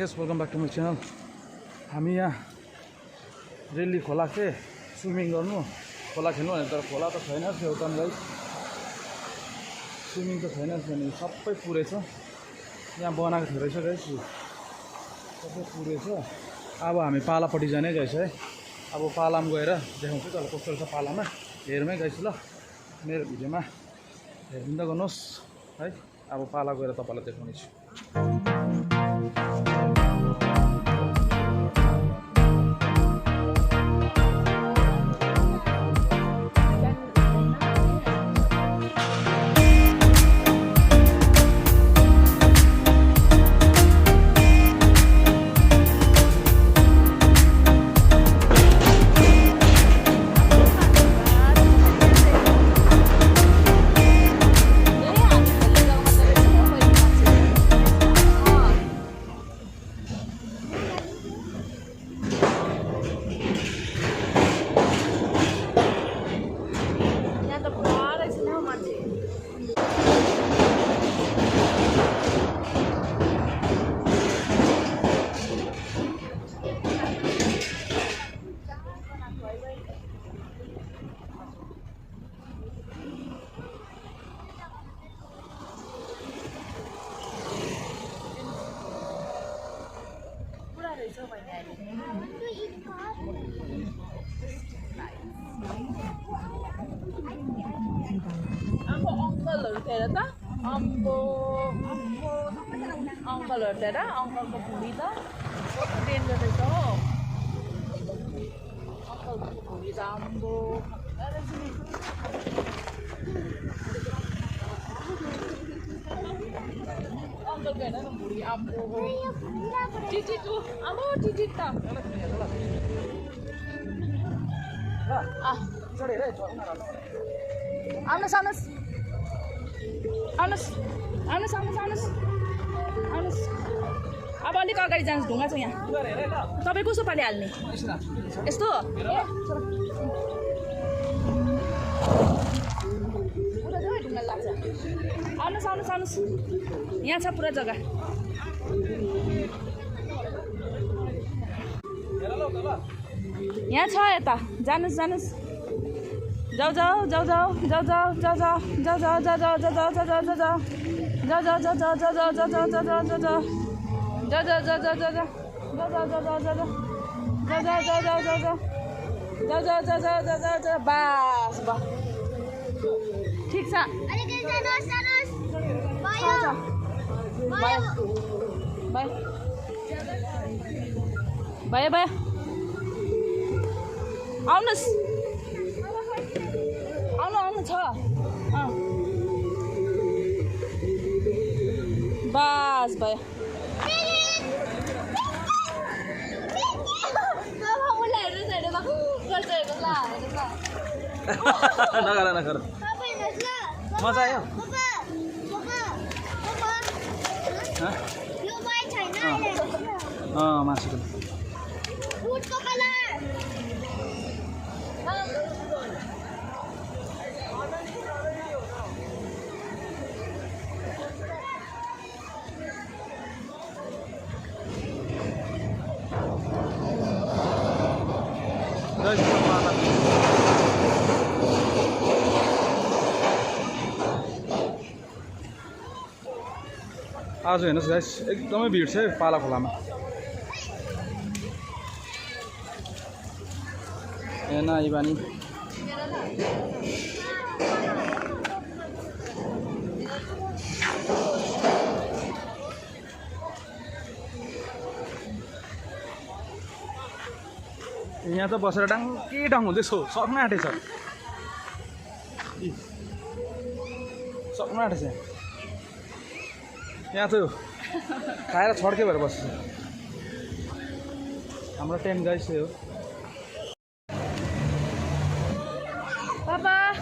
guys, welcome back to my channel. हामी यहाँ रेली खोला के स्विमिङ गर्नु खोला खेल्नु भने तर खोला त छैन एउटा गाइस स्विमिङ त छैन भने सबै पुरै छ यहाँ बनाएको थियो रहेछ गाइस सबै पुरै छ अब हामी पालापट्टि जाने गाइस है अब पालामा गएर देखाउँछु त कस्तो छ पालामा हेरमै गाइस ल मेरो भिडियोमा हेर्दै गर्नुहोस् है अब पाला गएर तपाईलाई देखाउने छु अंकल अंकल को भूमि त ट्रेन गर्दैछ हो अंकल को भूमि त आम्बो अंकल कहना न भूमि आम्बो टिटी तू आम्बो टिटी त आउनुहोस् अब अलिक अगाडि जानुहोस् ढुङ्गा छ यहाँ तपाईँ कस्तो पाली हाल्ने यस्तो ढुङ्गा लाग्छ आउनुहोस् यहाँ छ पुरा जग्गा यहाँ छ यता जानुहोस् जाऊ बस ठीक छ भयो आउनुहोस् आउनु छ बस भयो नगर मजा आयो मासु आज हेर्नुहोस् गाइस एकदमै भिड छ पाला खोलामा एना इबानी यहाँ त बसेर डाङ हुँदैछ सक्न आँटेछ यहाँ त खाएर छड्के भएर बस्छ हाम्रो टेन्ट गाइस हो पापा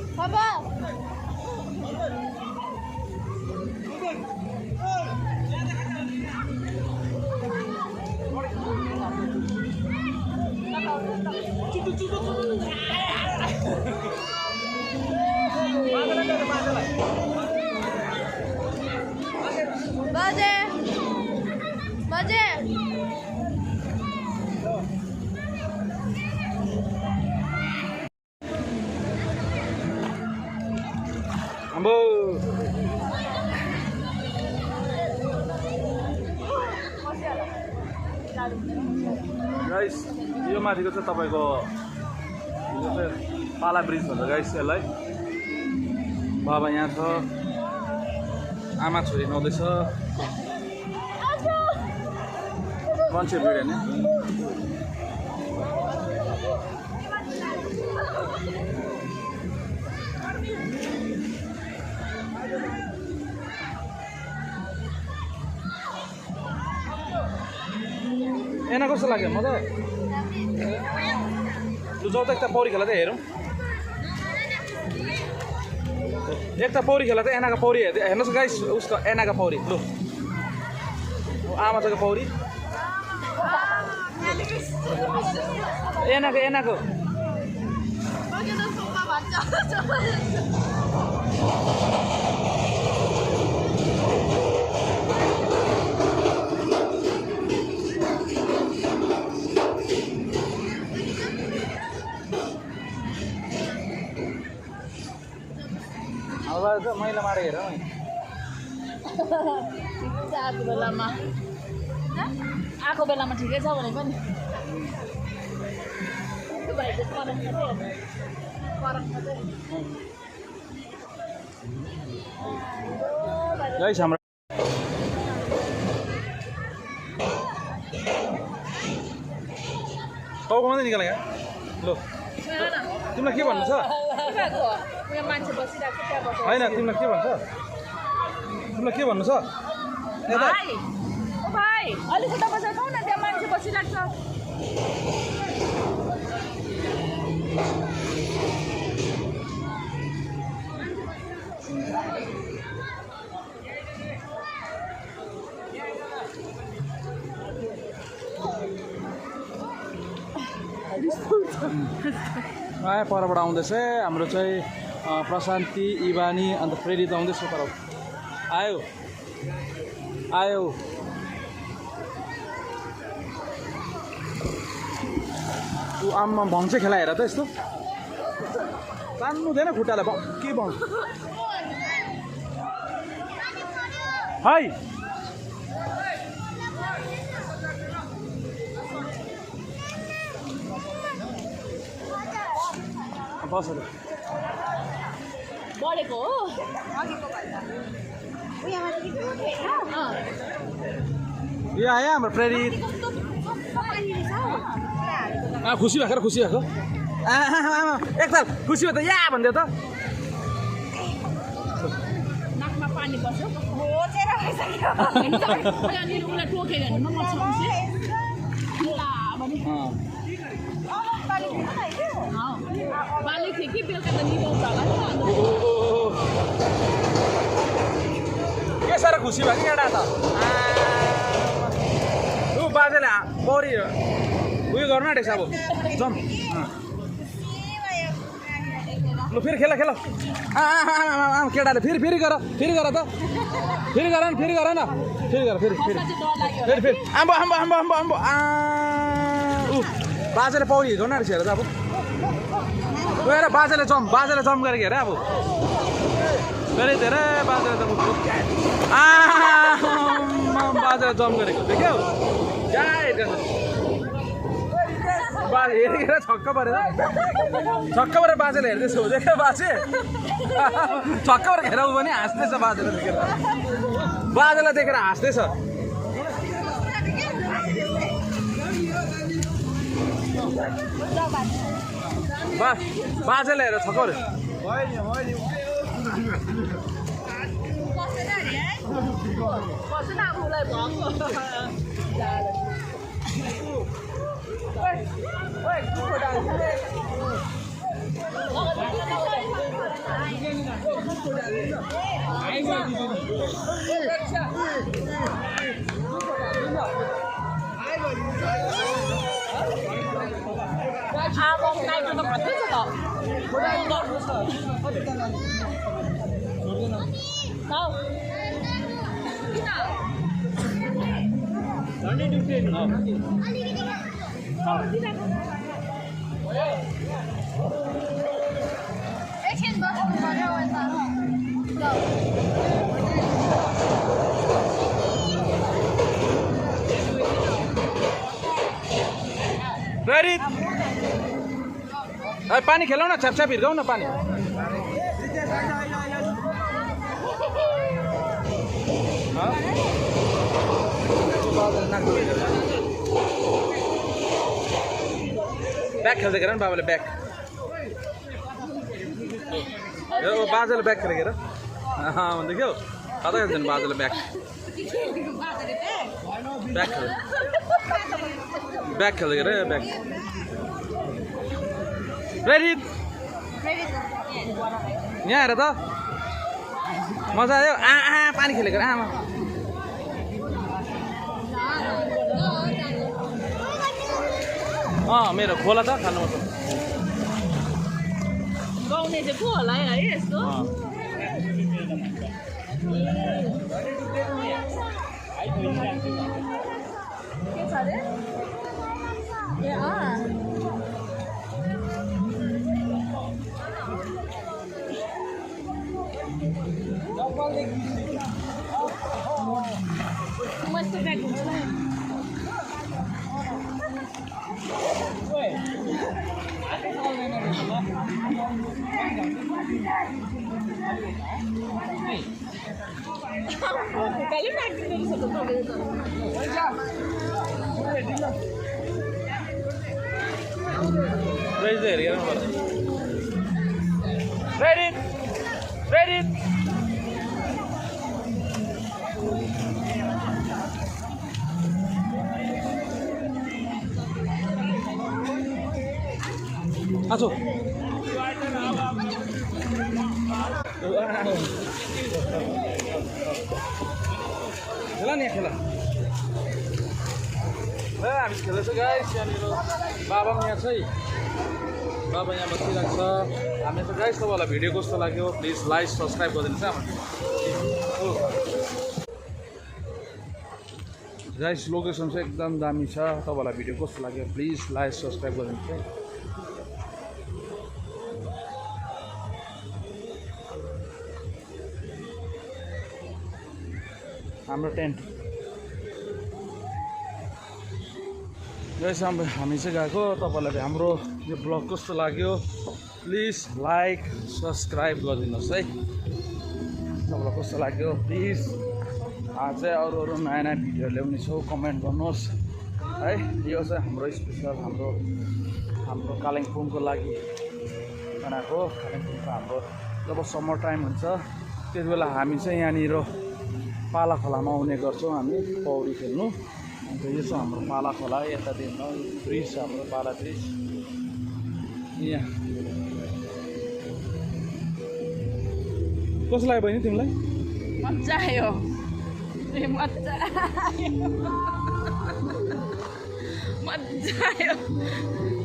बाजे आम्बो गाइस यो माथिको चाहिँ तपाईँको यो चाहिँ पाला ब्रिज भन्छ गाइस यसलाई बाबा यहाँ छ आमा छोरी नुहाउँदैछ मान्छे भिड होइन एना कस्तो लाग्यो म त लु जाउँ त एकता पौडी खेला त हेरौँ एकता पौडी खेला त एनाको पौडी हेर्नुहोस् गाइस उसको एनाको पौडी लु आमा चाहिँ पौडी एनाको अब मैला मारेर हेर आएको बेलामा ठिकै छ भने पनि गाइस हाम्रो टाउको मात्रै निकाल यहाँ लु तिमीलाई के भन्नु छ होइन तिमीलाई के भन्छ तिमीलाई के भन्नु छ भाइ अलिक उता बसेर खाऊ न त्यहाँ मान्छे बसिरहेको छ परबाट आउँदैछ हाम्रो चाहिँ प्रशान्ति इवानी अन्त प्रेरित आउँदैछ पर आयो ऊ आम्मा भङ चाहिँ खेला हेर त यस्तो तान्नु हुँदैन खुट्टालाई के भङ है बसेर बढेको हो यो आयो हाम्रो प्रेरित खुसी भएको एकताल खुसी भयो त या भनिदियो त नाकमा पानी पर्छ उसलाई टोकेर हेर्नु बालिक थियो कि बेलुका त निभाउँछ होला के साह्रो खुसी भयो कि केटा त ऊ बाजेले पौडी उयो गर्नु आँटेको छ अब जम लु फेरि खेल केटाले फेरि गर त फेरि गर न फेरि आम्बो ऊ बाजेले पौडी गर्नु आँटेको छ हेर त अब गएर बाजेले जम गरेको हेर अब फेरि धेरै बाजेले त बाजेले जम गरेको देख्यौ हेरेर छक्क परेर बाजेले हेर्दैछ देख्यो बाजे छक्क परेर हेराउ पनि हाँस्दैछ बाजेलाई देखेर हाँस्दैछ बाजेले हेरेर छक्क पऱ्यो प्रेरित पानी खेलाउ न छ्यापछ्याप हिर्काउ न पानी ब्याग खेल्दै गर नि बाबाले ब्याग बाजाले ब्याग खेलेको हेर देखियो कता खेल्दैन बाजाले ब्याग ब्याग खेल ब्याग खेल्दै गर ब्याग प्रेरित यहाँ हेर त मजा आयो पानी खेलेको आमा मेरो खोला त खानुपर्छ गाउने चाहिँ को होला है यस्तो के छ अरे ए मस्त ब्याग हुन्छ कहिले प्र्याक्टिस आजो खेला नि खेला हामी खेल्दैछ गाइस यहाँनिर बाबा पनि यहाँ छ है बाबा यहाँ बसिरहेको छ हामी त गाइस तपाईँलाई भिडियो कस्तो लाग्यो प्लिज लाइक सब्सक्राइब गरिदिनुहोस् है गाइस लोकेसन चाहिँ एकदम दामी छ तपाईँलाई भिडियो कस्तो लाग्यो प्लिज लाइक सब्सक्राइब गरिदिनुहोस् है हाम्रो टेन्ट गाइस हामी चाहिँ गएको तपाईँलाई हाम्रो यो ब्लग कस्तो लाग्यो प्लिज लाइक सब्सक्राइब गरिदिनुहोस् है तपाईँलाई कस्तो लाग्यो प्लिज चाहिँ अरू नयाँ नयाँ भिडियोहरू ल्याउने छौँ कमेन्ट गर्नुहोस् है यो चाहिँ हाम्रो स्पेसल हाम्रो कालिम्पोङको लागि बनाएको कालिम्पोङको हाम्रो जब समर टाइम हुन्छ त्यति बेला हामी चाहिँ यहाँनिर पाला खोलामा आउने गर्छौँ हामी पौडी खेल्नु अन्त यो चाहिँ हाम्रो पाला खोला यता देख्नु ब्रिज छ हाम्रो पाला ब्रिज यहाँ कस्तो लाग्यो बहिनी तिमीलाई मजा आयो मजा आयो